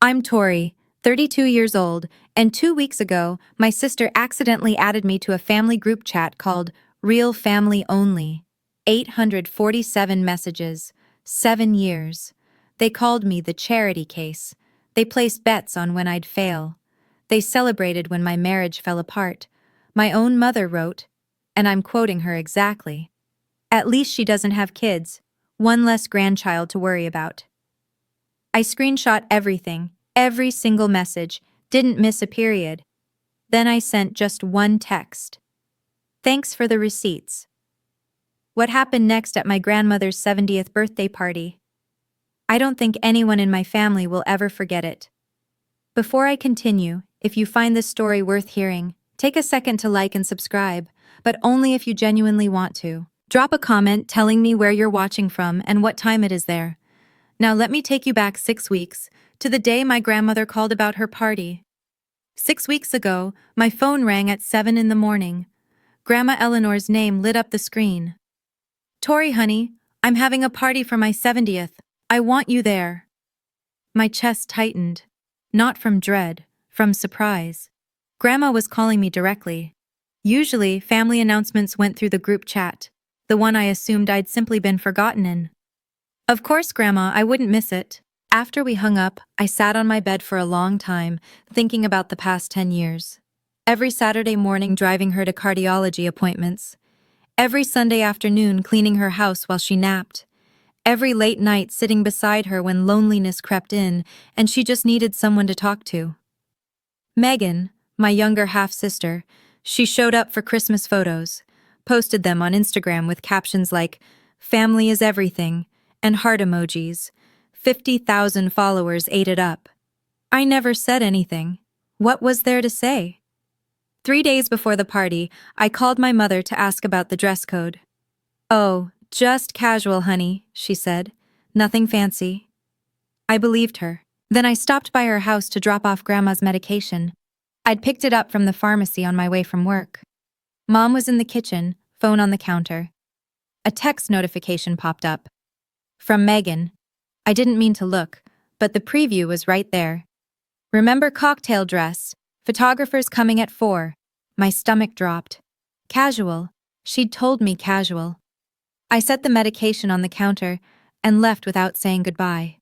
I'm Tori, 32 years old, and 2 weeks ago, my sister accidentally added me to a family group chat called Real Family Only. 847 messages, 7 years. They called me the charity case. They placed bets on when I'd fail. They celebrated when my marriage fell apart. My own mother wrote, and I'm quoting her exactly, "At least she doesn't have kids, one less grandchild to worry about." I screenshot everything, every single message, didn't miss a period. Then I sent just one text. "Thanks for the receipts." What happened next at my grandmother's 70th birthday party? I don't think anyone in my family will ever forget it. Before I continue, if you find this story worth hearing, take a second to like and subscribe, but only if you genuinely want to. Drop a comment telling me where you're watching from and what time it is there. Now let me take you back 6 weeks, to the day my grandmother called about her party. 6 weeks ago, my phone rang at 7 in the morning. Grandma Eleanor's name lit up the screen. "Tori, honey, I'm having a party for my 70th. I want you there." My chest tightened. Not from dread, from surprise. Grandma was calling me directly. Usually, family announcements went through the group chat, the one I assumed I'd simply been forgotten in. "Of course, Grandma, I wouldn't miss it." After we hung up, I sat on my bed for a long time, thinking about the past 10 years. Every Saturday morning driving her to cardiology appointments. Every Sunday afternoon cleaning her house while she napped. Every late night sitting beside her when loneliness crept in and she just needed someone to talk to. Megan, my younger half-sister, she showed up for Christmas photos, posted them on Instagram with captions like, "Family is everything," and heart emojis. 50,000 followers ate it up. I never said anything. What was there to say? 3 days before the party, I called my mother to ask about the dress code. "Oh, just casual, honey," she said. "Nothing fancy." I believed her. Then I stopped by her house to drop off Grandma's medication. I'd picked it up from the pharmacy on my way from work. Mom was in the kitchen, phone on the counter. A text notification popped up. From Megan. I didn't mean to look, but the preview was right there. "Remember cocktail dress. Photographers coming at 4. My stomach dropped. Casual. She'd told me casual. I set the medication on the counter and left without saying goodbye.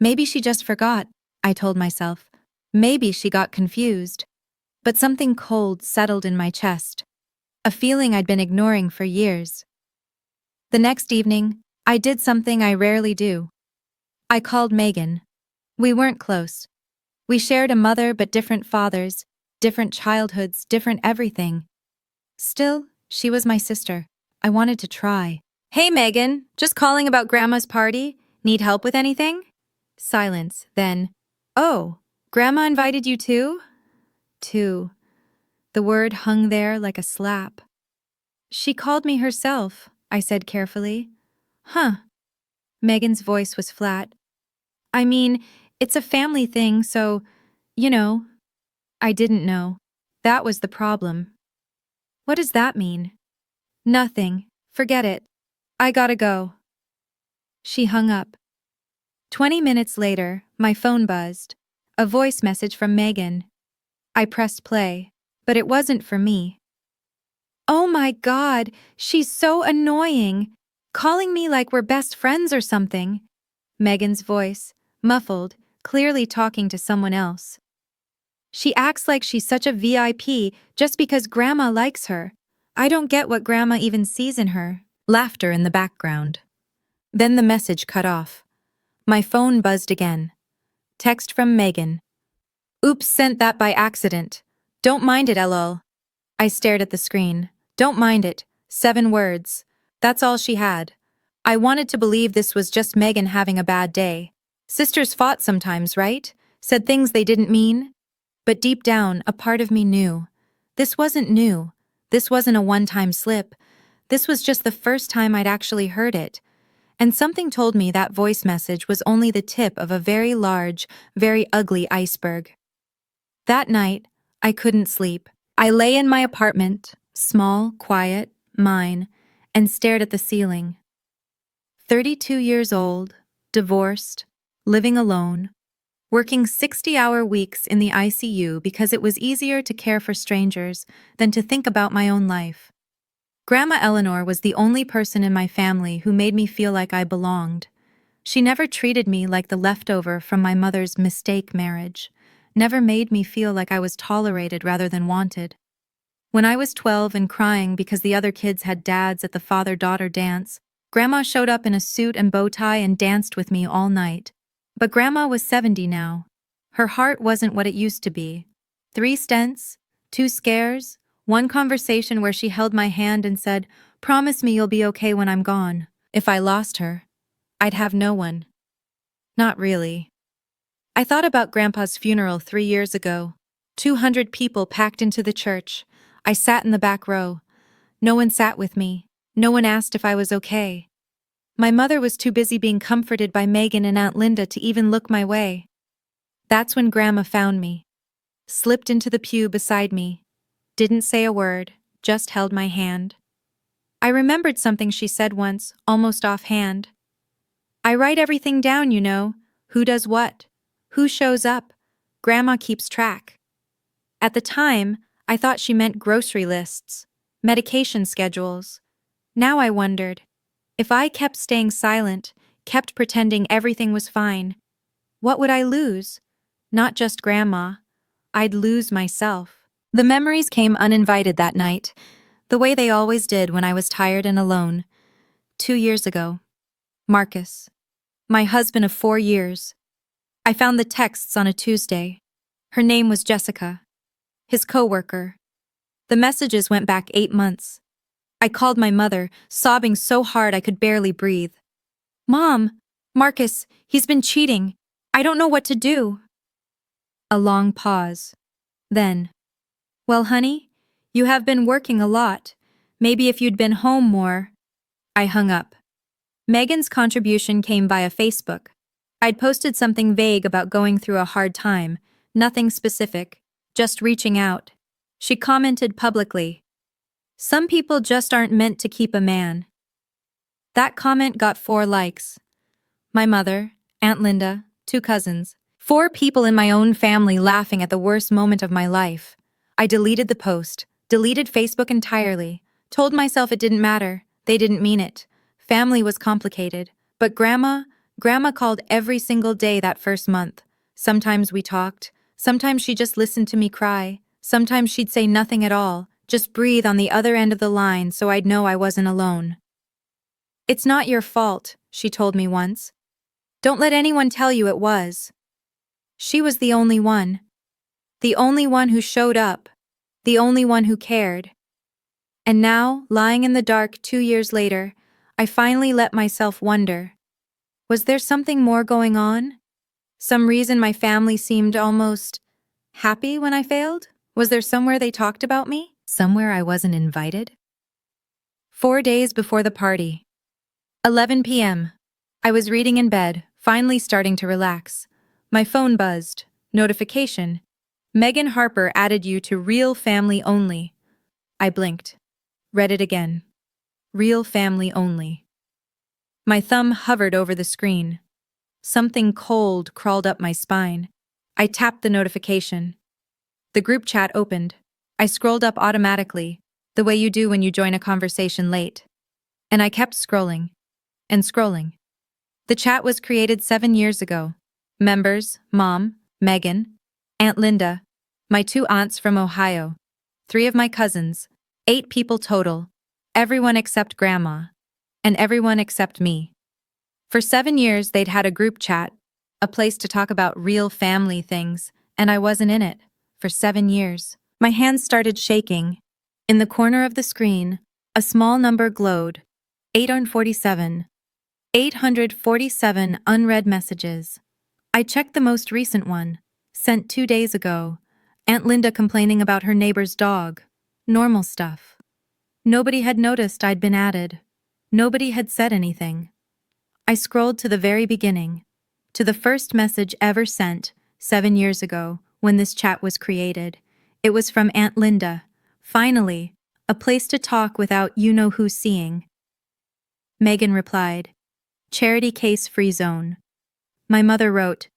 Maybe she just forgot, I told myself. Maybe she got confused. But something cold settled in my chest. A feeling I'd been ignoring for years. The next evening, I did something I rarely do. I called Megan. We weren't close. We shared a mother but different fathers, different childhoods, different everything. Still, she was my sister. I wanted to try. "Hey Megan, just calling about Grandma's party. Need help with anything?" Silence, then, "Oh, Grandma invited you too?" Too. The word hung there like a slap. "She called me herself," I said carefully. "Huh." Megan's voice was flat. "I mean, it's a family thing, so, you know." I didn't know. That was the problem. "What does that mean?" "Nothing. Forget it. I gotta go." She hung up. 20 minutes later, my phone buzzed. A voice message from Megan. I pressed play, but it wasn't for me. "Oh my God, she's so annoying. Calling me like we're best friends or something." Megan's voice, muffled, clearly talking to someone else. "She acts like she's such a VIP just because Grandma likes her. I don't get what Grandma even sees in her." Laughter in the background. Then the message cut off. My phone buzzed again. Text from Megan. "Oops, sent that by accident. Don't mind it, lol." I stared at the screen. "Don't mind it." 7 words. That's all she had. I wanted to believe this was just Megan having a bad day. Sisters fought sometimes, right? Said things they didn't mean. But deep down, a part of me knew. This wasn't new. This wasn't a one-time slip. This was just the first time I'd actually heard it. And something told me that voice message was only the tip of a very large, very ugly iceberg. That night, I couldn't sleep. I lay in my apartment, small, quiet, mine, and stared at the ceiling. 32 years old, divorced, living alone. working 60-hour weeks in the ICU because it was easier to care for strangers than to think about my own life. Grandma Eleanor was the only person in my family who made me feel like I belonged. She never treated me like the leftover from my mother's mistake marriage, never made me feel like I was tolerated rather than wanted. When I was 12 and crying because the other kids had dads at the father-daughter dance, Grandma showed up in a suit and bow tie and danced with me all night. But Grandma was 70 now. Her heart wasn't what it used to be. 3 stents, 2 scares, 1 conversation where she held my hand and said, "Promise me you'll be okay when I'm gone." If I lost her, I'd have no one. Not really. I thought about Grandpa's funeral 3 years ago. 200 people packed into the church. I sat in the back row. No one sat with me. No one asked if I was okay. My mother was too busy being comforted by Megan and Aunt Linda to even look my way. That's when Grandma found me. Slipped into the pew beside me. Didn't say a word, just held my hand. I remembered something she said once, almost offhand. "I write everything down, you know. Who does what? Who shows up? Grandma keeps track." At the time, I thought she meant grocery lists, medication schedules. Now I wondered, if I kept staying silent, kept pretending everything was fine, what would I lose? Not just Grandma. I'd lose myself. The memories came uninvited that night, the way they always did when I was tired and alone. 2 years ago. Marcus. My husband of 4 years. I found the texts on a Tuesday. Her name was Jessica. His co-worker. The messages went back 8 months. I called my mother, sobbing so hard I could barely breathe. "Mom, Marcus, he's been cheating. I don't know what to do." A long pause. Then, "Well, honey, you have been working a lot. Maybe if you'd been home more." I hung up. Megan's contribution came via Facebook. I'd posted something vague about going through a hard time, nothing specific, just reaching out. She commented publicly, "Some people just aren't meant to keep a man." That comment got 4 likes. My mother, Aunt Linda, 2 cousins, 4 people in my own family laughing at the worst moment of my life. I deleted the post, deleted Facebook entirely, told myself it didn't matter, they didn't mean it. Family was complicated, but Grandma called every single day that first month. Sometimes we talked, sometimes she just listened to me cry, sometimes she'd say nothing at all, just breathe on the other end of the line so I'd know I wasn't alone. "It's not your fault," she told me once. "Don't let anyone tell you it was." She was the only one. The only one who showed up. The only one who cared. And now, lying in the dark 2 years later, I finally let myself wonder. Was there something more going on? Some reason my family seemed almost happy when I failed? Was there somewhere they talked about me? Somewhere I wasn't invited? 4 days before the party. 11 p.m. I was reading in bed, finally starting to relax. My phone buzzed. Notification. "Megan Harper added you to Real Family Only." I blinked. Read it again. Real Family Only. My thumb hovered over the screen. Something cold crawled up my spine. I tapped the notification. The group chat opened. I scrolled up automatically, the way you do when you join a conversation late. And I kept scrolling. And scrolling. The chat was created 7 years ago. Members, Mom, Megan, Aunt Linda, my 2 aunts from Ohio, 3 of my cousins, 8 people total, everyone except Grandma, and everyone except me. For 7 years they'd had a group chat, a place to talk about real family things, and I wasn't in it. For 7 years. My hands started shaking. In the corner of the screen, a small number glowed. 847. 847 unread messages. I checked the most recent one, sent 2 days ago. Aunt Linda complaining about her neighbor's dog. Normal stuff. Nobody had noticed I'd been added. Nobody had said anything. I scrolled to the very beginning, to the first message ever sent, 7 years ago, when this chat was created. It was from Aunt Linda. Finally, a place to talk without you-know-who seeing. Megan replied, "Charity case free zone." My mother wrote,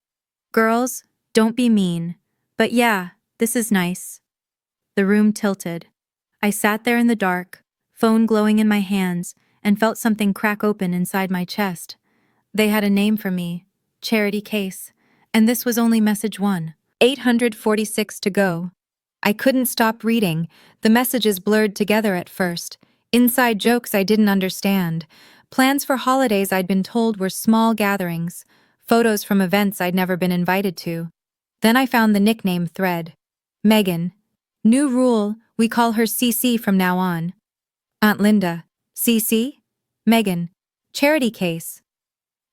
Girls, don't be mean. But yeah, this is nice. The room tilted. I sat there in the dark, phone glowing in my hands, and felt something crack open inside my chest. They had a name for me, Charity Case, and this was only message 1. 846 to go. I couldn't stop reading. The messages blurred together at first. Inside jokes I didn't understand. Plans for holidays I'd been told were small gatherings. Photos from events I'd never been invited to. Then I found the nickname thread. Megan. New rule, we call her CC from now on. Aunt Linda. CC? Megan. Charity Case.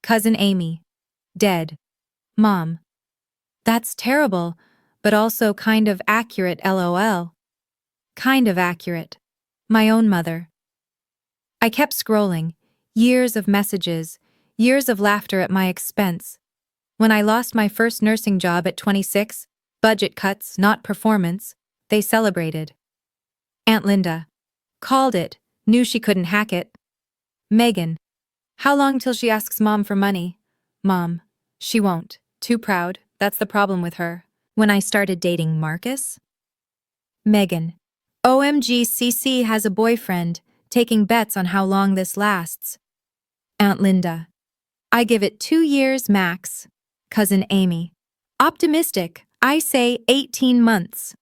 Cousin Amy. Dead. Mom. That's terrible, but also kind of accurate, LOL. Kind of accurate. My own mother. I kept scrolling. Years of messages. Years of laughter at my expense. When I lost my first nursing job at 26, budget cuts, not performance, they celebrated. Aunt Linda. Called it, knew she couldn't hack it. Megan. How long till she asks Mom for money? Mom. She won't. Too proud, that's the problem with her. When I started dating Marcus? Megan. OMG, CC has a boyfriend, taking bets on how long this lasts. Aunt Linda. I give it 2 years max. Cousin Amy. Optimistic, I say 18 months.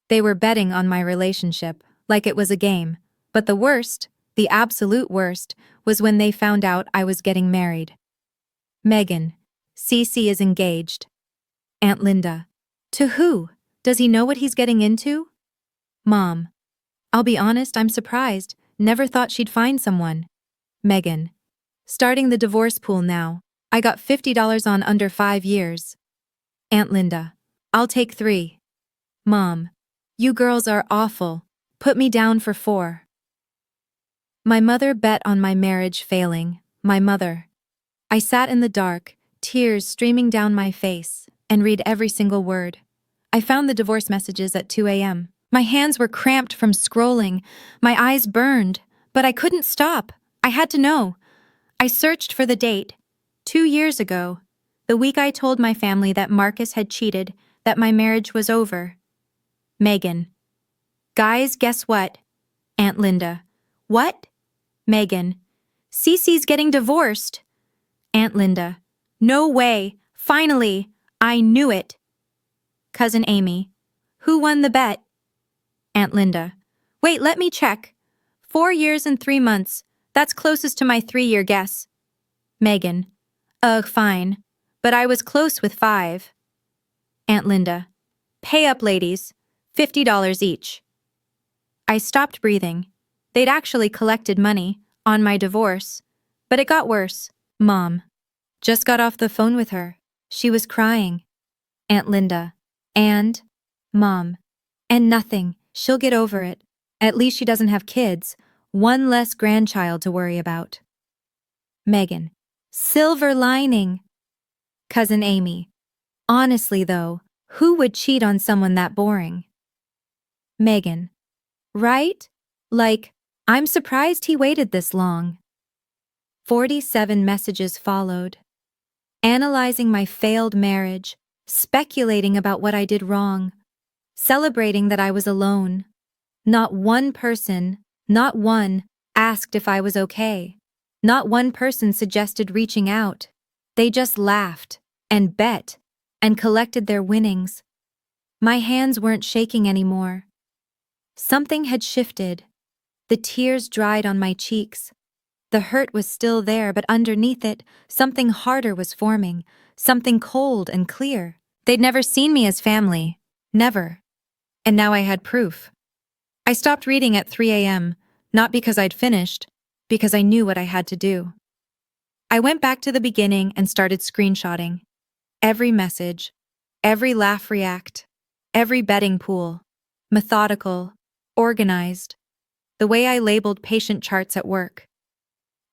They were betting on my relationship, like it was a game. But the worst, the absolute worst, was when they found out I was getting married. Megan. CC is engaged. Aunt Linda. To who? Does he know what he's getting into? Mom. I'll be honest, I'm surprised. Never thought she'd find someone. Megan. Starting the divorce pool now. I got $50 on under 5 years. Aunt Linda. I'll take 3. Mom. You girls are awful. Put me down for 4. My mother bet on my marriage failing. My mother. I sat in the dark, tears streaming down my face, and read every single word. I found the divorce messages at 2 a.m. My hands were cramped from scrolling. My eyes burned, but I couldn't stop. I had to know. I searched for the date. 2 years ago, the week I told my family that Marcus had cheated, that my marriage was over. Megan. Guys, guess what? Aunt Linda. What? Megan. Cece's getting divorced. Aunt Linda. No way. Finally. I knew it. Cousin Amy. Who won the bet? Aunt Linda. Wait, let me check. 4 years and 3 months. That's closest to my 3-year guess. Megan. Fine. But I was close with 5. Aunt Linda. Pay up, ladies. $50 each. I stopped breathing. They'd actually collected money on my divorce. But it got worse. Mom. Just got off the phone with her. She was crying. Aunt Linda. And? Mom. And nothing. She'll get over it. At least she doesn't have kids. One less grandchild to worry about. Megan. Silver lining. Cousin Amy. Honestly, though, who would cheat on someone that boring? Megan. Right? Like, I'm surprised he waited this long. 47 messages followed. Analyzing my failed marriage, speculating about what I did wrong, celebrating that I was alone. Not one person, not one, asked if I was okay. Not one person suggested reaching out. They just laughed, and bet, and collected their winnings. My hands weren't shaking anymore. Something had shifted. The tears dried on my cheeks. The hurt was still there, but underneath it, something harder was forming, something cold and clear. They'd never seen me as family. Never. And now I had proof. I stopped reading at 3 a.m., not because I'd finished, because I knew what I had to do. I went back to the beginning and started screenshotting. Every message, every laugh react, every betting pool. Methodical, organized. The way I labeled patient charts at work.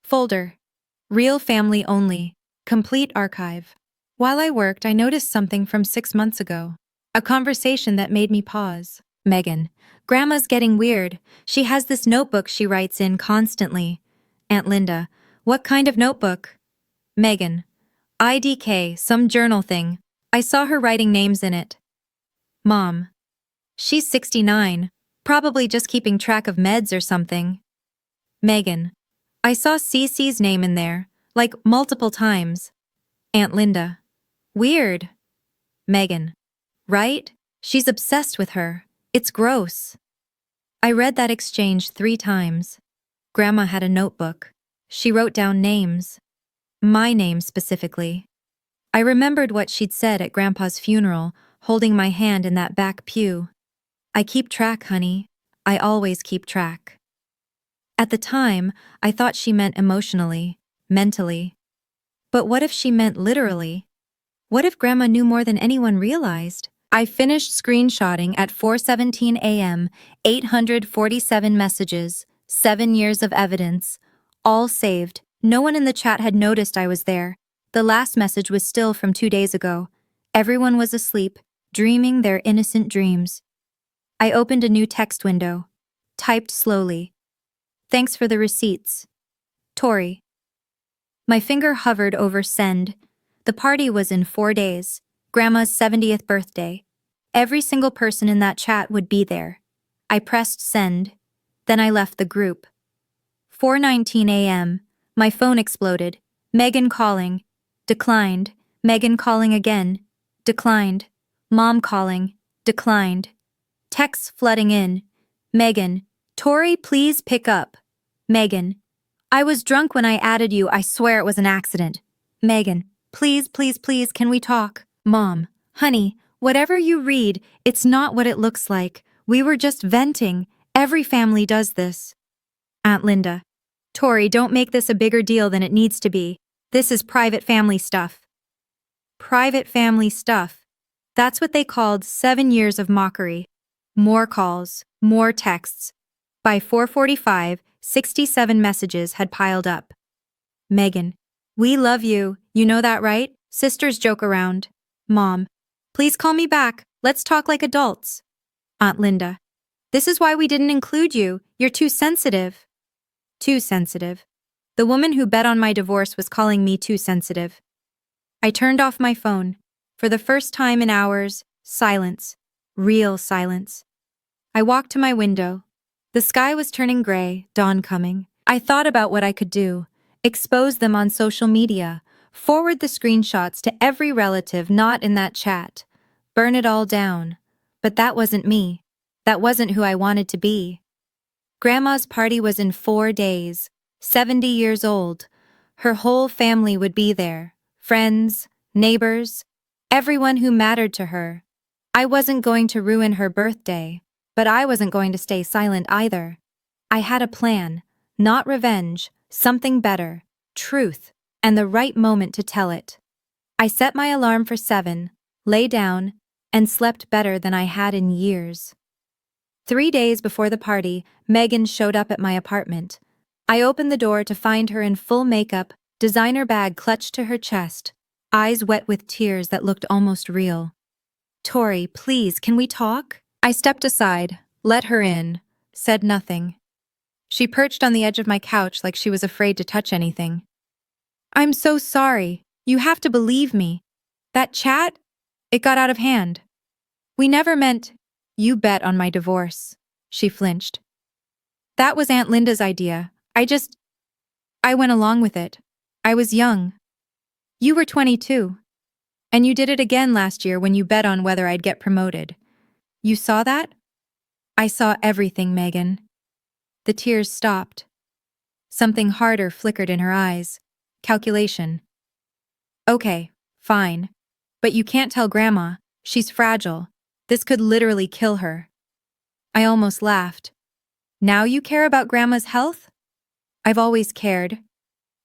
Folder. Real family only. Complete archive. While I worked, I noticed something from 6 months ago. A conversation that made me pause. Megan. Grandma's getting weird. She has this notebook she writes in constantly. Aunt Linda. What kind of notebook? Megan. IDK, some journal thing. I saw her writing names in it. Mom. She's 69, probably just keeping track of meds or something. Megan. I saw Cece's name in there, like multiple times. Aunt Linda. Weird. Megan. Right? She's obsessed with her. It's gross. I read that exchange 3 times. Grandma had a notebook. She wrote down names. My name specifically. I remembered what she'd said at Grandpa's funeral, holding my hand in that back pew. I keep track, honey. I always keep track. At the time, I thought she meant emotionally, mentally. But what if she meant literally? What if Grandma knew more than anyone realized? I finished screenshotting at 4:17 a.m., 847 messages, 7 years of evidence, all saved. No one in the chat had noticed I was there. The last message was still from 2 days ago. Everyone was asleep, dreaming their innocent dreams. I opened a new text window. Typed slowly. Thanks for the receipts. Tori. My finger hovered over send. The party was in 4 days. Grandma's 70th birthday. Every single person in that chat would be there. I pressed send. Then I left the group. 4:19 a.m. My phone exploded. Megan calling. Declined. Megan calling again. Declined. Mom calling. Declined. Texts flooding in. Megan. Tori, please pick up. Megan. I was drunk when I added you. I swear it was an accident. Megan. Please, please, please, can we talk? Mom. Honey, whatever you read, it's not what it looks like. We were just venting. Every family does this. Aunt Linda. Tori, don't make this a bigger deal than it needs to be. This is private family stuff. Private family stuff. That's what they called 7 years of mockery. More calls, more texts. By 4:45, 67 messages had piled up. Megan. We love you, you know that, right? Sisters joke around. Mom. Please call me back. Let's talk like adults. Aunt Linda. This is why we didn't include you. You're too sensitive. Too sensitive. The woman who bet on my divorce was calling me too sensitive. I turned off my phone. For the first time in hours, silence. Real silence. I walked to my window. The sky was turning gray, dawn coming. I thought about what I could do. Expose them on social media. Forward the screenshots to every relative not in that chat. Burn it all down. But that wasn't me. That wasn't who I wanted to be. Grandma's party was in 4 days. 70 years old. Her whole family would be there. Friends, neighbors, everyone who mattered to her. I wasn't going to ruin her birthday, but I wasn't going to stay silent either. I had a plan, not revenge, something better, truth, and the right moment to tell it. I set my alarm for 7, lay down, and slept better than I had in years. 3 days before the party, Megan showed up at my apartment. I opened the door to find her in full makeup, designer bag clutched to her chest, eyes wet with tears that looked almost real. Tori, please, can we talk? I stepped aside, let her in, said nothing. She perched on the edge of my couch like she was afraid to touch anything. I'm so sorry. You have to believe me. That chat? It got out of hand. We never meant... You bet on my divorce. She flinched. That was Aunt Linda's idea. I went along with it. I was young. You were 22. And you did it again last year when you bet on whether I'd get promoted. You saw that? I saw everything, Megan. The tears stopped. Something harder flickered in her eyes. Calculation. Okay, fine. But you can't tell Grandma. She's fragile. This could literally kill her. I almost laughed. Now you care about Grandma's health? I've always cared.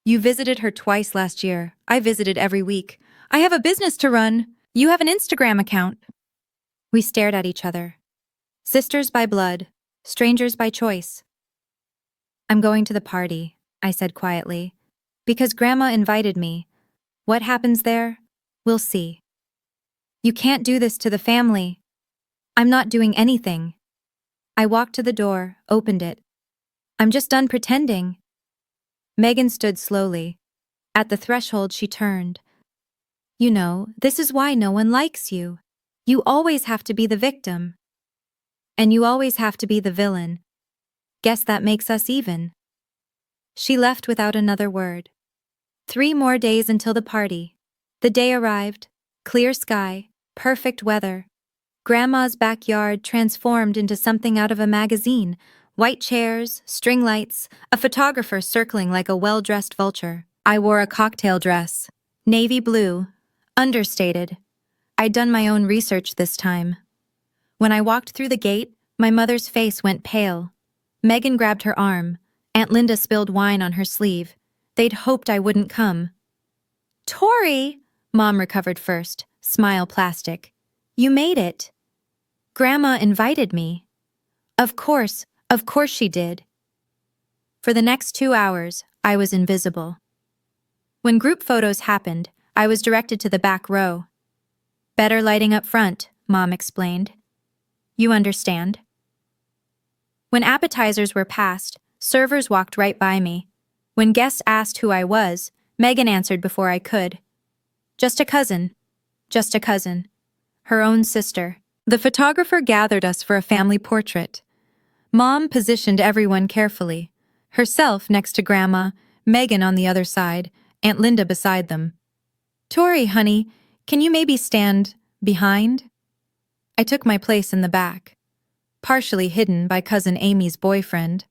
You visited her twice last year. I visited every week. I have a business to run. You have an Instagram account. We stared at each other. Sisters by blood, strangers by choice. I'm going to the party, I said quietly. Because Grandma invited me. What happens there? We'll see. You can't do this to the family. I'm not doing anything. I walked to the door, opened it. I'm just done pretending. Megan stood slowly. At the threshold, she turned. You know, this is why no one likes you. You always have to be the victim. And you always have to be the villain. Guess that makes us even. She left without another word. 3 more days until the party. The day arrived. Clear sky, perfect weather. Grandma's backyard transformed into something out of a magazine. White chairs, string lights, a photographer circling like a well-dressed vulture. I wore a cocktail dress. Navy blue. Understated. I'd done my own research this time. When I walked through the gate, my mother's face went pale. Megan grabbed her arm. Aunt Linda spilled wine on her sleeve. They'd hoped I wouldn't come. Tori! Mom recovered first, smile plastic. You made it. Grandma invited me. Of course she did. For the next 2 hours, I was invisible. When group photos happened, I was directed to the back row. Better lighting up front, Mom explained. You understand? When appetizers were passed, servers walked right by me. When guests asked who I was, Megan answered before I could. Just a cousin. Just a cousin. Her own sister. The photographer gathered us for a family portrait. Mom positioned everyone carefully. Herself next to Grandma, Megan on the other side, Aunt Linda beside them. Tori, honey, can you maybe stand behind? I took my place in the back, partially hidden by Cousin Amy's boyfriend.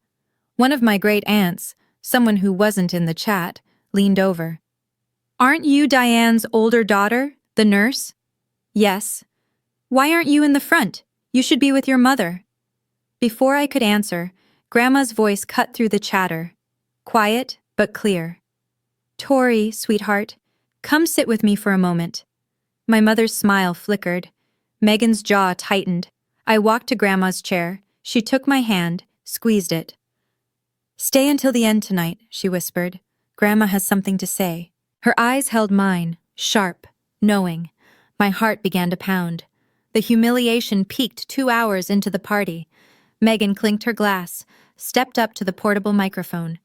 One of my great aunts, someone who wasn't in the chat, leaned over. Aren't you Diane's older daughter, the nurse? Yes. Why aren't you in the front? You should be with your mother. Before I could answer, Grandma's voice cut through the chatter. Quiet, but clear. Tori, sweetheart, come sit with me for a moment. My mother's smile flickered. Megan's jaw tightened. I walked to Grandma's chair. She took my hand, squeezed it. Stay until the end tonight, she whispered. Grandma has something to say. Her eyes held mine, sharp, knowing. My heart began to pound. The humiliation peaked 2 hours into the party. Megan clinked her glass, stepped up to the portable microphone.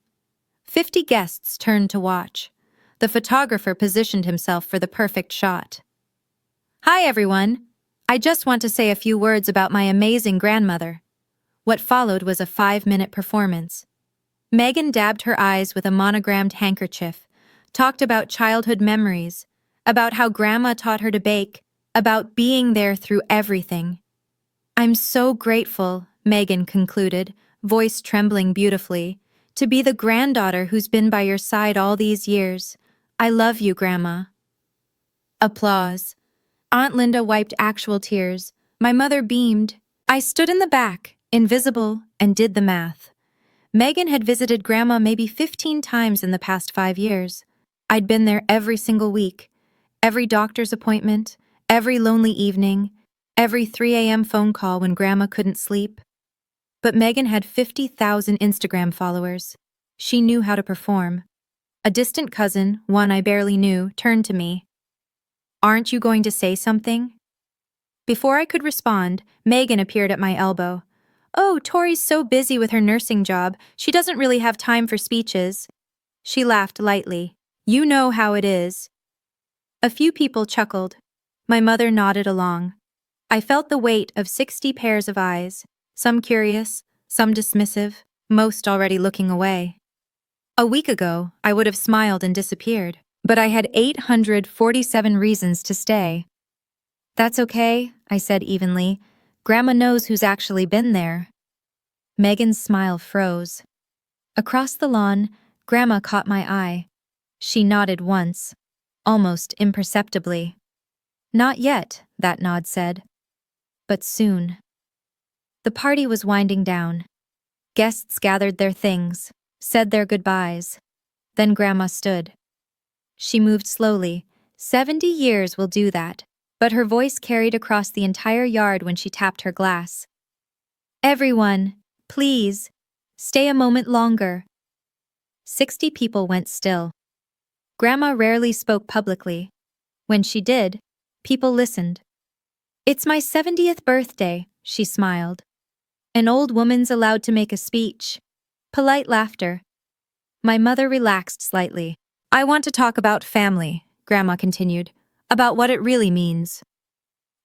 50 guests turned to watch. The photographer positioned himself for the perfect shot. Hi, everyone. I just want to say a few words about my amazing grandmother. What followed was a 5-minute performance. Megan dabbed her eyes with a monogrammed handkerchief, talked about childhood memories, about how Grandma taught her to bake, about being there through everything. I'm so grateful, Megan concluded, voice trembling beautifully, to be the granddaughter who's been by your side all these years. I love you, Grandma. Applause. Aunt Linda wiped actual tears. My mother beamed. I stood in the back, invisible, and did the math. Megan had visited Grandma maybe 15 times in the past 5 years. I'd been there every single week. Every doctor's appointment, every lonely evening, every 3 a.m. phone call when Grandma couldn't sleep. But Megan had 50,000 Instagram followers. She knew how to perform. A distant cousin, one I barely knew, turned to me. Aren't you going to say something? Before I could respond, Megan appeared at my elbow. Oh, Tori's so busy with her nursing job, she doesn't really have time for speeches. She laughed lightly. You know how it is. A few people chuckled. My mother nodded along. I felt the weight of 60 pairs of eyes, some curious, some dismissive, most already looking away. A week ago, I would have smiled and disappeared, but I had 847 reasons to stay. That's okay, I said evenly. Grandma knows who's actually been there. Megan's smile froze. Across the lawn, Grandma caught my eye. She nodded once, almost imperceptibly. Not yet, that nod said. But soon. The party was winding down. Guests gathered their things, said their goodbyes. Then Grandma stood. She moved slowly. 70 years will do that. But her voice carried across the entire yard when she tapped her glass. Everyone, please, stay a moment longer. 60 people went still. Grandma rarely spoke publicly. When she did, people listened. It's my 70th birthday, she smiled. An old woman's allowed to make a speech. Polite laughter. My mother relaxed slightly. I want to talk about family, Grandma continued. about what it really means.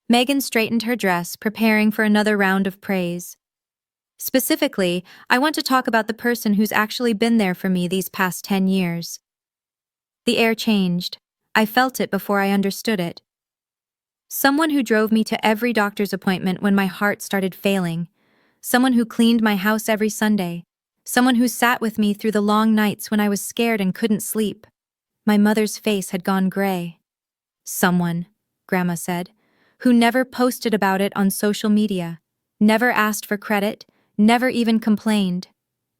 Megan straightened her dress, preparing for another round of praise. Specifically, I want to talk about the person who's actually been there for me these past 10 years. The air changed. I felt it before I understood it. Someone who drove me to every doctor's appointment when my heart started failing. Someone who cleaned my house every Sunday. Someone who sat with me through the long nights when I was scared and couldn't sleep. My mother's face had gone gray. Someone, Grandma said, who never posted about it on social media, never asked for credit, never even complained.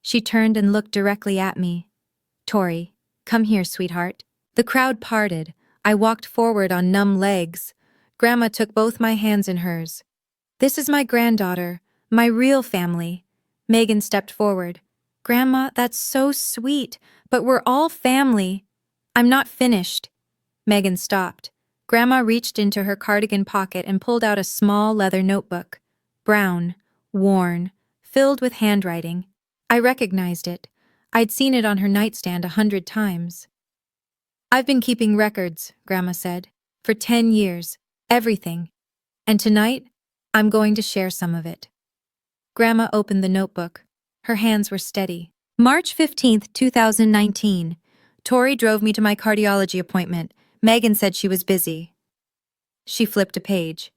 She turned and looked directly at me. Tori, come here, sweetheart. The crowd parted. I walked forward on numb legs. Grandma took both my hands in hers. This is my granddaughter, my real family. Megan stepped forward. Grandma, that's so sweet, but we're all family. I'm not finished. Megan stopped. Grandma reached into her cardigan pocket and pulled out a small leather notebook. Brown, worn, filled with handwriting. I recognized it. I'd seen it on her nightstand 100 times. I've been keeping records, Grandma said, for 10 years. Everything. And tonight, I'm going to share some of it. Grandma opened the notebook. Her hands were steady. March 15th, 2019. Tori drove me to my cardiology appointment. Megan said she was busy. She flipped a page.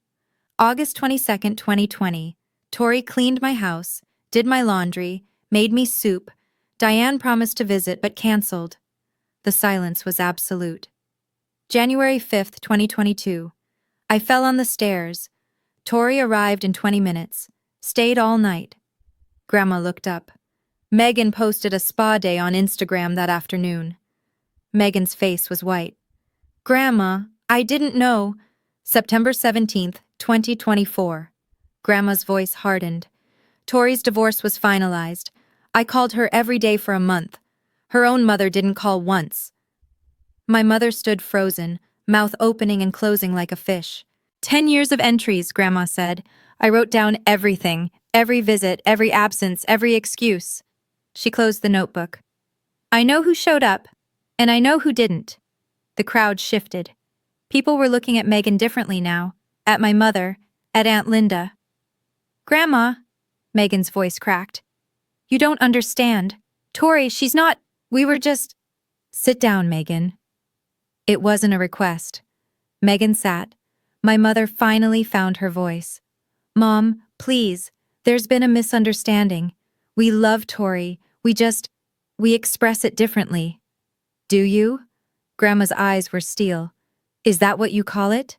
August 22nd, 2020. Tori cleaned my house, did my laundry, made me soup. Diane promised to visit but canceled. The silence was absolute. January 5th, 2022. I fell on the stairs. Tori arrived in 20 minutes. Stayed all night. Grandma looked up. Megan posted a spa day on Instagram that afternoon. Megan's face was white. Grandma, I didn't know. September 17th, 2024. Grandma's voice hardened. Tori's divorce was finalized. I called her every day for a month. Her own mother didn't call once. My mother stood frozen, mouth opening and closing like a fish. 10 years of entries, Grandma said. I wrote down everything, every visit, every absence, every excuse. She closed the notebook. I know who showed up, and I know who didn't. The crowd shifted. People were looking at Megan differently now, at my mother, at Aunt Linda. Grandma, Megan's voice cracked. You don't understand. Tori, she's not. We were just. Sit down, Megan. It wasn't a request. Megan sat. My mother finally found her voice. Mom, please, there's been a misunderstanding. We love Tori. We express it differently. Do you? Grandma's eyes were steel. Is that what you call it?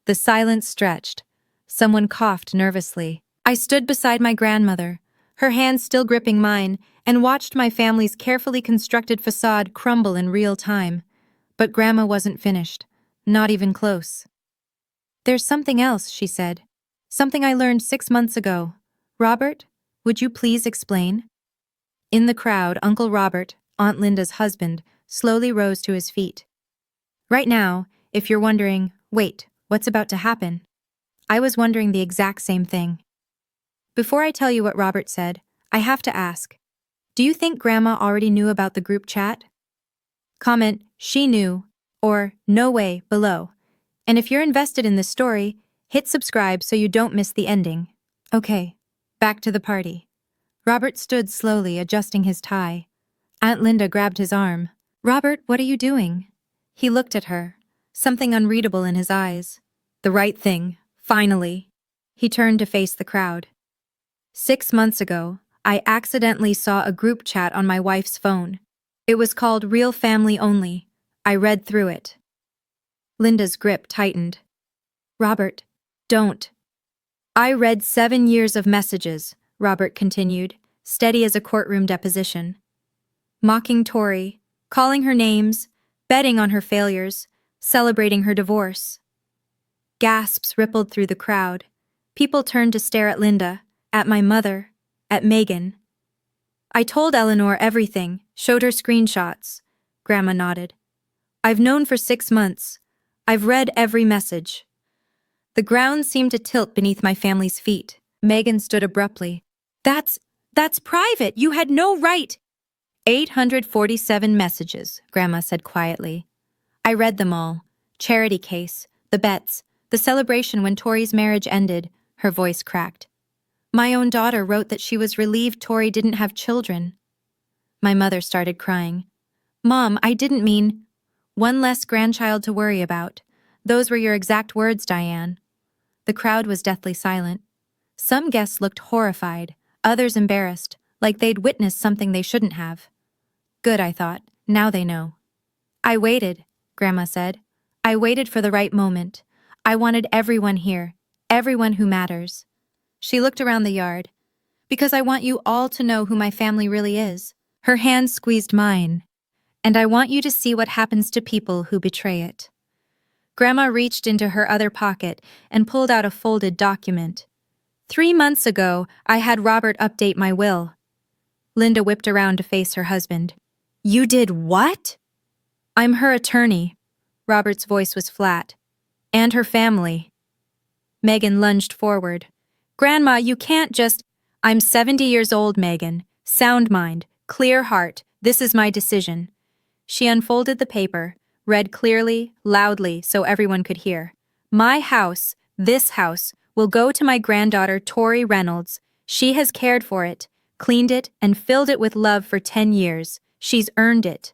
The silence stretched. Someone coughed nervously. I stood beside my grandmother, her hands still gripping mine, and watched my family's carefully constructed facade crumble in real time. But Grandma wasn't finished. Not even close. There's something else, she said. Something I learned 6 months ago. Robert, would you please explain? In the crowd, Uncle Robert, Aunt Linda's husband, slowly rose to his feet. Right now, if you're wondering, wait, what's about to happen? I was wondering the exact same thing. Before I tell you what Robert said, I have to ask, do you think Grandma already knew about the group chat? Comment, she knew, or no way, below. And if you're invested in this story, hit subscribe so you don't miss the ending. Okay, back to the party. Robert stood slowly, adjusting his tie. Aunt Linda grabbed his arm. Robert, what are you doing? He looked at her, something unreadable in his eyes. The right thing, finally. He turned to face the crowd. 6 months ago, I accidentally saw a group chat on my wife's phone. It was called Real Family Only. I read through it. Linda's grip tightened. Robert, don't. I read 7 years of messages, Robert continued, steady as a courtroom deposition. Mocking Tori, calling her names, betting on her failures, celebrating her divorce. Gasps rippled through the crowd. People turned to stare at Linda, at my mother, at Megan. I told Eleanor everything, showed her screenshots. Grandma nodded. I've known for 6 months. I've read every message. The ground seemed to tilt beneath my family's feet. Megan stood abruptly. That's private. You had no right. 847 messages, Grandma said quietly. I read them all. charity case, the bets, the celebration when Tori's marriage ended. Her voice cracked. My own daughter wrote that she was relieved Tori didn't have children. My mother started crying. Mom, I didn't mean... One less grandchild to worry about. Those were your exact words, Diane. The crowd was deathly silent. Some guests looked horrified, others embarrassed, like they'd witnessed something they shouldn't have. Good, I thought. Now they know. I waited, Grandma said. I waited for the right moment. I wanted everyone here, everyone who matters. She looked around the yard. Because I want you all to know who my family really is. Her hand squeezed mine. And I want you to see what happens to people who betray it. Grandma reached into her other pocket and pulled out a folded document. 3 months ago, I had Robert update my will. Linda whipped around to face her husband. You did what? I'm her attorney. Robert's voice was flat. And her family. Megan lunged forward. Grandma, you can't just... I'm 70 years old, Megan. Sound mind, clear heart. This is my decision. She unfolded the paper, read clearly, loudly, so everyone could hear. My house, this house, will go to my granddaughter, Tori Reynolds. She has cared for it, cleaned it, and filled it with love for 10 years. She's earned it.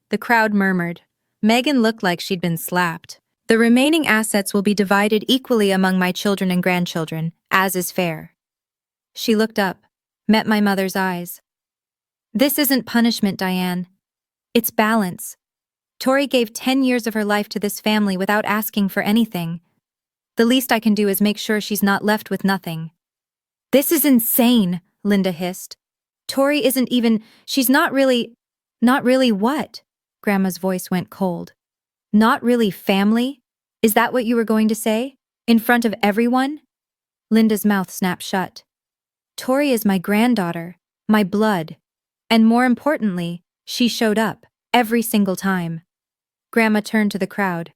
The crowd murmured. Megan looked like she'd been slapped. The remaining assets will be divided equally among my children and grandchildren, as is fair. She looked up, met my mother's eyes. This isn't punishment, Diane. It's balance. Tori gave 10 years of her life to this family without asking for anything. The least I can do is make sure she's not left with nothing. This is insane, Linda hissed. Tori isn't even... She's not really... Not really what? Grandma's voice went cold. Not really family? Is that what you were going to say? In front of everyone? Linda's mouth snapped shut. Tori is my granddaughter, my blood. And more importantly, she showed up, every single time. Grandma turned to the crowd.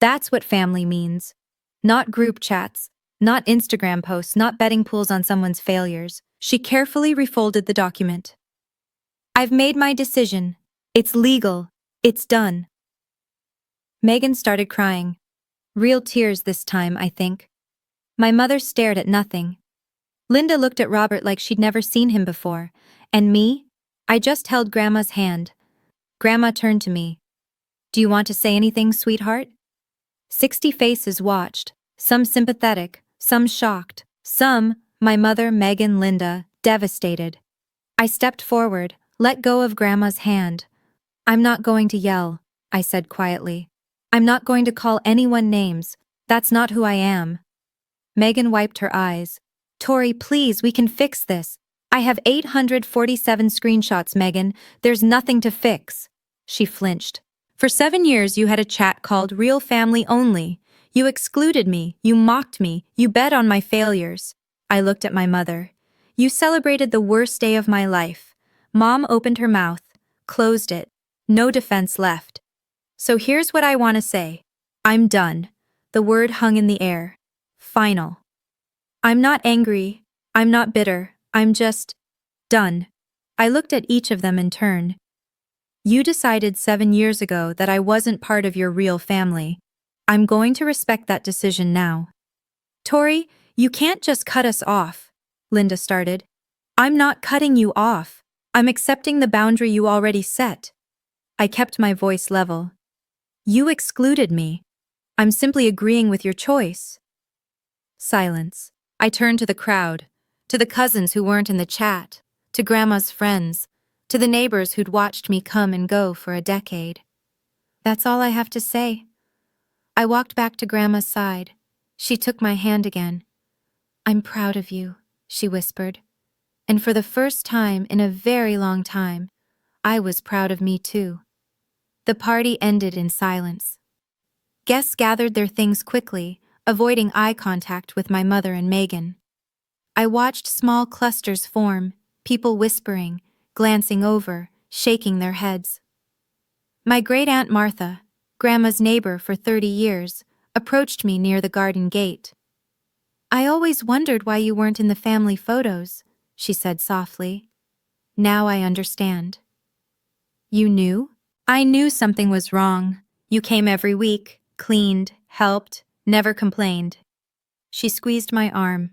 That's what family means. Not group chats, not Instagram posts, not betting pools on someone's failures. She carefully refolded the document. I've made my decision. It's legal. It's done. Megan started crying. Real tears this time, I think. My mother stared at nothing. Linda looked at Robert like she'd never seen him before. And me? I just held Grandma's hand. Grandma turned to me. Do you want to say anything, sweetheart? 60 faces watched, some sympathetic, some shocked, some, my mother, Megan, Linda, devastated. I stepped forward, let go of Grandma's hand. I'm not going to yell, I said quietly. I'm not going to call anyone names. That's not who I am. Megan wiped her eyes. Tori, please, we can fix this. I have 847 screenshots, Megan. There's nothing to fix. She flinched. For 7 years you had a chat called Real Family Only. You excluded me, you mocked me, you bet on my failures. I looked at my mother. You celebrated the worst day of my life. Mom opened her mouth, closed it. No defense left. So here's what I want to say. I'm done. The word hung in the air. Final. I'm not angry. I'm not bitter. I'm just... done. I looked at each of them in turn. You decided 7 years ago that I wasn't part of your real family. I'm going to respect that decision now. Tori, you can't just cut us off, Linda started. I'm not cutting you off. I'm accepting the boundary you already set. I kept my voice level. You excluded me. I'm simply agreeing with your choice. Silence. I turned to the crowd, to the cousins who weren't in the chat, to Grandma's friends, to the neighbors who'd watched me come and go for a decade. That's all I have to say. I walked back to Grandma's side. She took my hand again. I'm proud of you, she whispered. And for the first time in a very long time, I was proud of me too. The party ended in silence. Guests gathered their things quickly, avoiding eye contact with my mother and Megan. I watched small clusters form, people whispering, glancing over, shaking their heads. My great-aunt Martha, Grandma's neighbor for 30 years, approached me near the garden gate. I always wondered why you weren't in the family photos, she said softly. Now I understand. You knew? I knew something was wrong. You came every week, cleaned, helped, never complained. She squeezed my arm.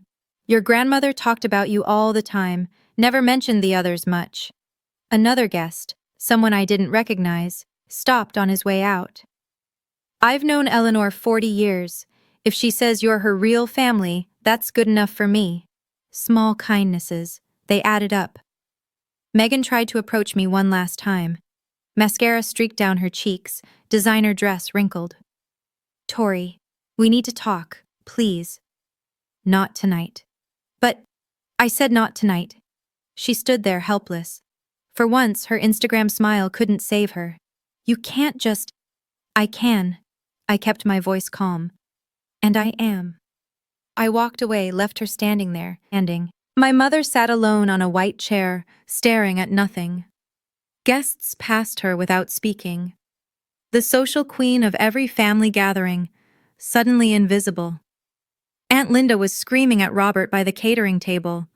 Your grandmother talked about you all the time, never mentioned the others much. Another guest, someone I didn't recognize, stopped on his way out. I've known Eleanor 40 years. If she says you're her real family, that's good enough for me. Small kindnesses, they added up. Megan tried to approach me one last time. Mascara streaked down her cheeks, designer dress wrinkled. Tori, we need to talk, please. Not tonight. But I said not tonight. She stood there helpless. For once, her Instagram smile couldn't save her. You can't just... I can. I kept my voice calm. And I am. I walked away, left her standing there, standing. My mother sat alone on a white chair, staring at nothing. Guests passed her without speaking. The social queen of every family gathering, suddenly invisible. Aunt Linda was screaming at Robert by the catering table.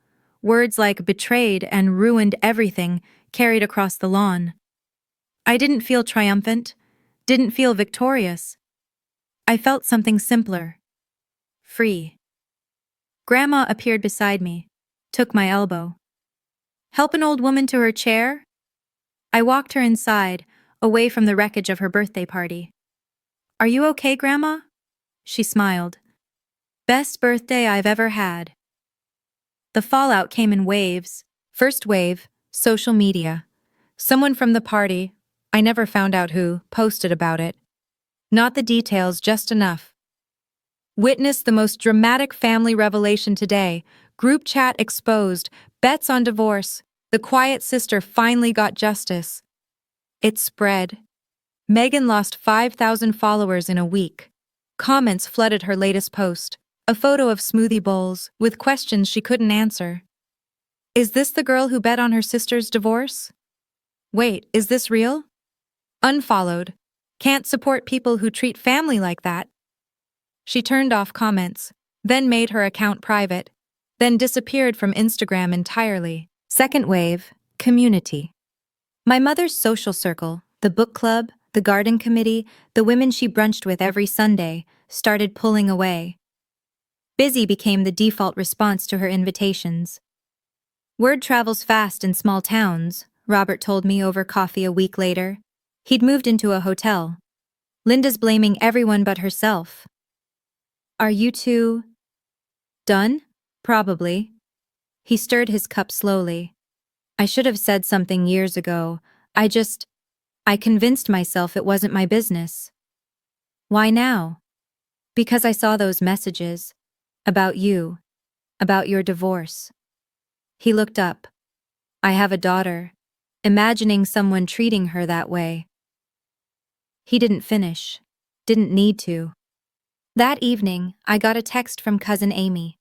Words like betrayed and ruined everything carried across the lawn. I didn't feel triumphant, didn't feel victorious. I felt something simpler. Free. Grandma appeared beside me, took my elbow. Help an old woman to her chair? I walked her inside, away from the wreckage of her birthday party. Are you okay, Grandma? She smiled. Best birthday I've ever had. The fallout came in waves. First wave, social media. Someone from the party, I never found out who, posted about it. Not the details, just enough. Witness the most dramatic family revelation today. Group chat exposed, bets on divorce. The quiet sister finally got justice. It spread. Megan lost 5,000 followers in a week. Comments flooded her latest post. A photo of smoothie bowls, with questions she couldn't answer. Is this the girl who bet on her sister's divorce? Wait, is this real? Unfollowed. Can't support people who treat family like that. She turned off comments, then made her account private, then disappeared from Instagram entirely. Second wave, community. My mother's social circle, the book club, the garden committee, the women she brunched with every Sunday, started pulling away. Busy became the default response to her invitations. Word travels fast in small towns, Robert told me over coffee a week later. He'd moved into a hotel. Linda's blaming everyone but herself. Are you two... done? Probably. He stirred his cup slowly. I should have said something years ago. I convinced myself it wasn't my business. Why now? Because I saw those messages. About you. About your divorce. He looked up. I have a daughter. Imagining someone treating her that way. He didn't finish. Didn't need to. That evening, I got a text from cousin Amy,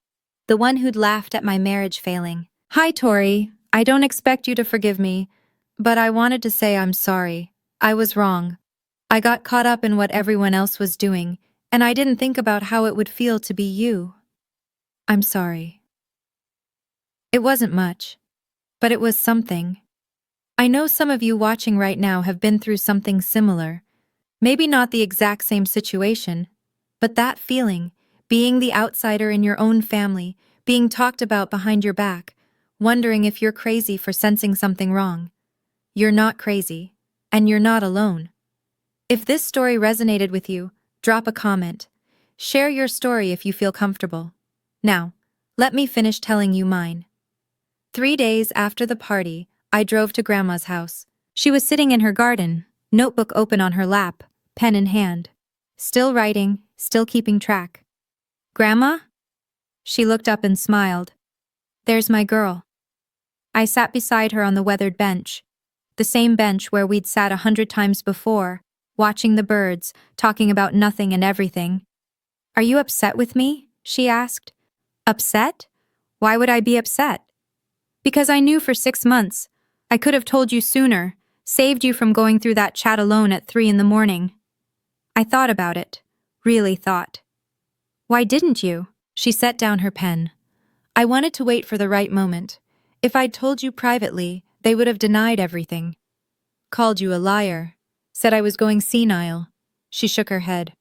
the one who'd laughed at my marriage failing. Hi, Tori. I don't expect you to forgive me, but I wanted to say I'm sorry. I was wrong. I got caught up in what everyone else was doing, and I didn't think about how it would feel to be you. I'm sorry. It wasn't much, but it was something. I know some of you watching right now have been through something similar. Maybe not the exact same situation, but that feeling, being the outsider in your own family, being talked about behind your back, wondering if you're crazy for sensing something wrong. You're not crazy, and you're not alone. If this story resonated with you, drop a comment. Share your story if you feel comfortable. Now, let me finish telling you mine. 3 days after the party, I drove to Grandma's house. She was sitting in her garden, notebook open on her lap, pen in hand. Still writing, still keeping track. Grandma? She looked up and smiled. There's my girl. I sat beside her on the weathered bench. The same bench where we'd sat 100 times before, watching the birds, talking about nothing and everything. Are you upset with me? She asked. Upset? Why would I be upset? Because I knew for 6 months. I could have told you sooner, saved you from going through that chat alone at 3 in the morning. I thought about it. Really thought. Why didn't you? She set down her pen. I wanted to wait for the right moment. If I'd told you privately, they would have denied everything. Called you a liar. Said I was going senile. She shook her head.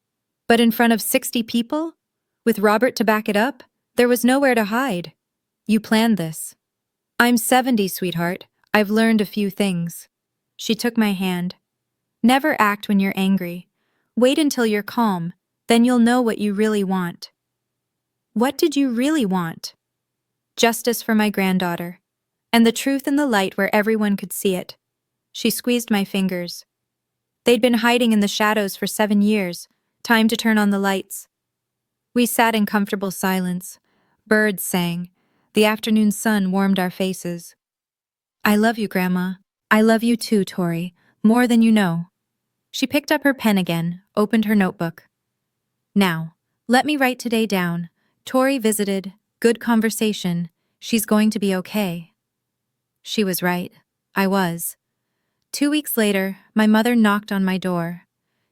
But in front of 60 people? With Robert to back it up? There was nowhere to hide. You planned this. I'm 70, sweetheart. I've learned a few things. She took my hand. Never act when you're angry. Wait until you're calm, then you'll know what you really want. What did you really want? Justice for my granddaughter. And the truth in the light where everyone could see it. She squeezed my fingers. They'd been hiding in the shadows for 7 years. Time to turn on the lights. We sat in comfortable silence. Birds sang. The afternoon sun warmed our faces. I love you, Grandma. I love you too, Tori. More than you know. She picked up her pen again, opened her notebook. Now, let me write today down. Tori visited. Good conversation. She's going to be okay. She was right. I was. 2 weeks later, my mother knocked on my door.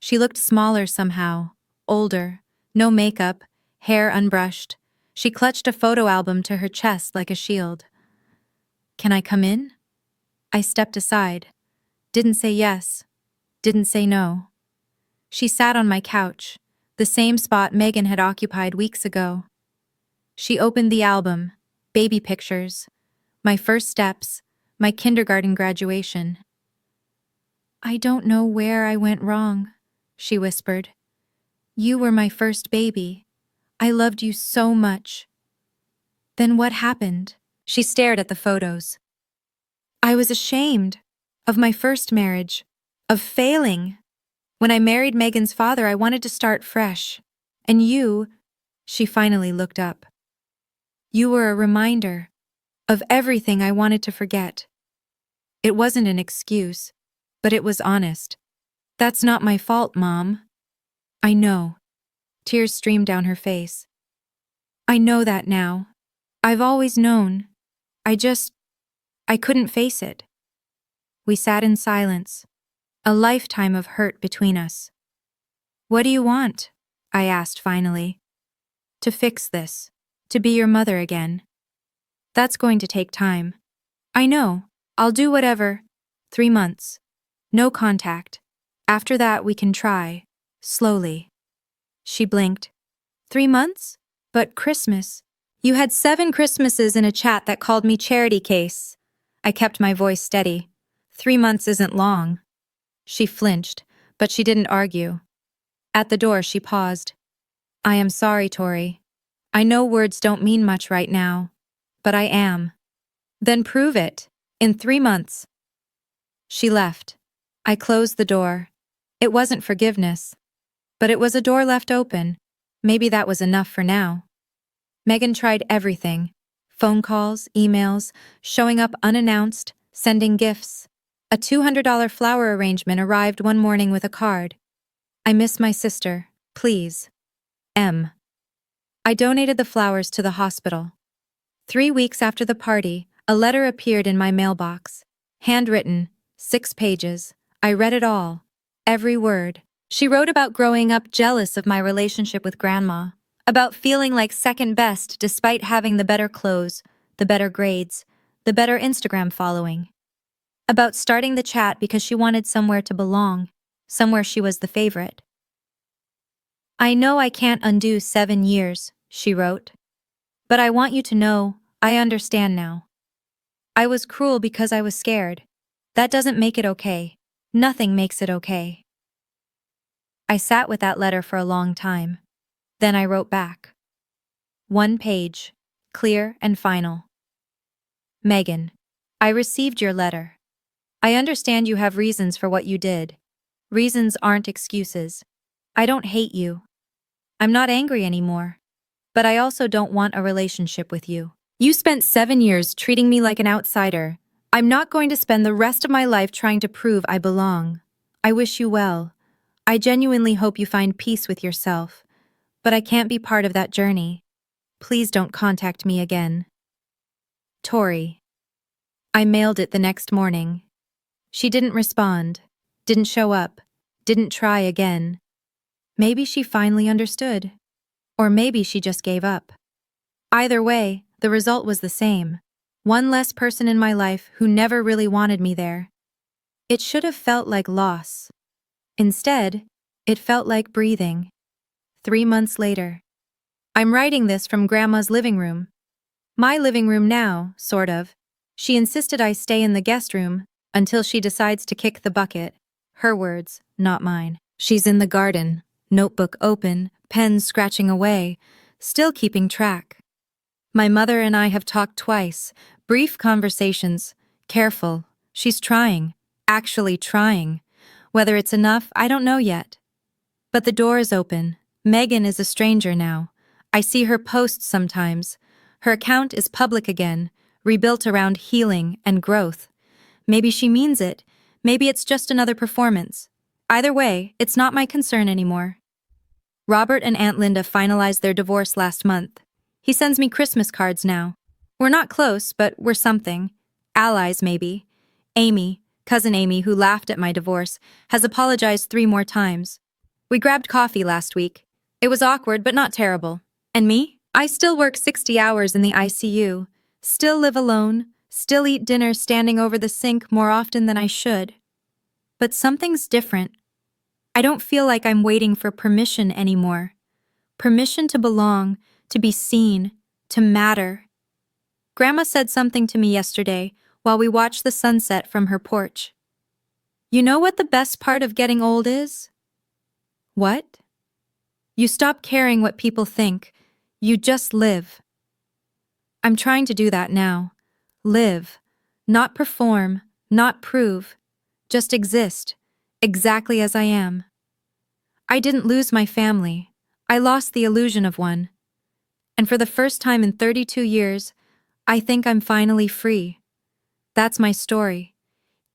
She looked smaller somehow, older, no makeup, hair unbrushed. She clutched a photo album to her chest like a shield. Can I come in? I stepped aside. Didn't say yes. Didn't say no. She sat on my couch, the same spot Megan had occupied weeks ago. She opened the album, baby pictures, my first steps, my kindergarten graduation. I don't know where I went wrong, she whispered. You were my first baby. I loved you so much. Then what happened? She stared at the photos. I was ashamed of my first marriage, of failing. When I married Megan's father, I wanted to start fresh. And you, she finally looked up. You were a reminder of everything I wanted to forget. It wasn't an excuse, but it was honest. That's not my fault, Mom. I know. Tears streamed down her face. I know that now. I've always known. I couldn't face it. We sat in silence, a lifetime of hurt between us. What do you want? I asked finally. To fix this, to be your mother again. That's going to take time. I know. I'll do whatever. 3 months. No contact. After that, we can try. Slowly. She blinked. 3 months? But Christmas. You had 7 Christmases in a chat that called me charity case. I kept my voice steady. 3 months isn't long. She flinched, but she didn't argue. At the door, she paused. I am sorry, Tori. I know words don't mean much right now, but I am. Then prove it. In 3 months. She left. I closed the door. It wasn't forgiveness, but it was a door left open. Maybe that was enough for now. Megan tried everything. Phone calls, emails, showing up unannounced, sending gifts. A $200 flower arrangement arrived one morning with a card. I miss my sister. Please. M. I donated the flowers to the hospital. 3 weeks after the party, a letter appeared in my mailbox. Handwritten, 6 pages. I read it all. Every word. She wrote about growing up jealous of my relationship with Grandma, about feeling like second best despite having the better clothes, the better grades, the better Instagram following, about starting the chat because she wanted somewhere to belong, somewhere she was the favorite. I know I can't undo 7 years, she wrote, but I want you to know I understand now. I was cruel because I was scared. That doesn't make it okay. Nothing makes it okay. I sat with that letter for a long time. Then I wrote back. 1 page, clear and final. Megan, I received your letter. I understand you have reasons for what you did. Reasons aren't excuses. I don't hate you. I'm not angry anymore. But I also don't want a relationship with you. You spent 7 years treating me like an outsider. I'm not going to spend the rest of my life trying to prove I belong. I wish you well. I genuinely hope you find peace with yourself. But I can't be part of that journey. Please don't contact me again. Tori. I mailed it the next morning. She didn't respond, didn't show up, didn't try again. Maybe she finally understood. Or maybe she just gave up. Either way, the result was the same. One less person in my life who never really wanted me there. It should have felt like loss. Instead, it felt like breathing. 3 months later. I'm writing this from Grandma's living room. My living room now, sort of. She insisted I stay in the guest room until she decides to kick the bucket. Her words, not mine. She's in the garden, notebook open, pen scratching away, still keeping track. My mother and I have talked twice, brief conversations. Careful. She's trying. Actually trying. Whether it's enough, I don't know yet. But the door is open. Megan is a stranger now. I see her posts sometimes. Her account is public again, rebuilt around healing and growth. Maybe she means it. Maybe it's just another performance. Either way, it's not my concern anymore. Robert and Aunt Linda finalized their divorce last month. He sends me Christmas cards now. We're not close, but we're something. Allies, maybe. Amy, cousin Amy, who laughed at my divorce, has apologized 3 more times. We grabbed coffee last week. It was awkward, but not terrible. And me? I still work 60 hours in the ICU, still live alone, still eat dinner standing over the sink more often than I should. But something's different. I don't feel like I'm waiting for permission anymore. Permission to belong, to be seen, to matter. Grandma said something to me yesterday while we watched the sunset from her porch. You know what the best part of getting old is? What? You stop caring what people think. You just live. I'm trying to do that now. Live. Not perform, not prove. Just exist, exactly as I am. I didn't lose my family. I lost the illusion of one. And for the first time in 32 years, I think I'm finally free. That's my story.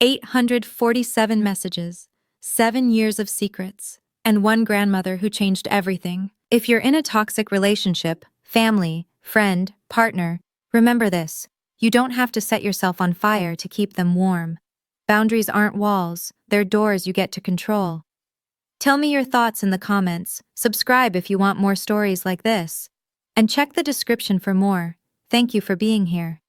847 messages, 7 years of secrets, and one grandmother who changed everything. If you're in a toxic relationship, family, friend, partner, remember this. You don't have to set yourself on fire to keep them warm. Boundaries aren't walls, they're doors you get to control. Tell me your thoughts in the comments, subscribe if you want more stories like this, and check the description for more. Thank you for being here.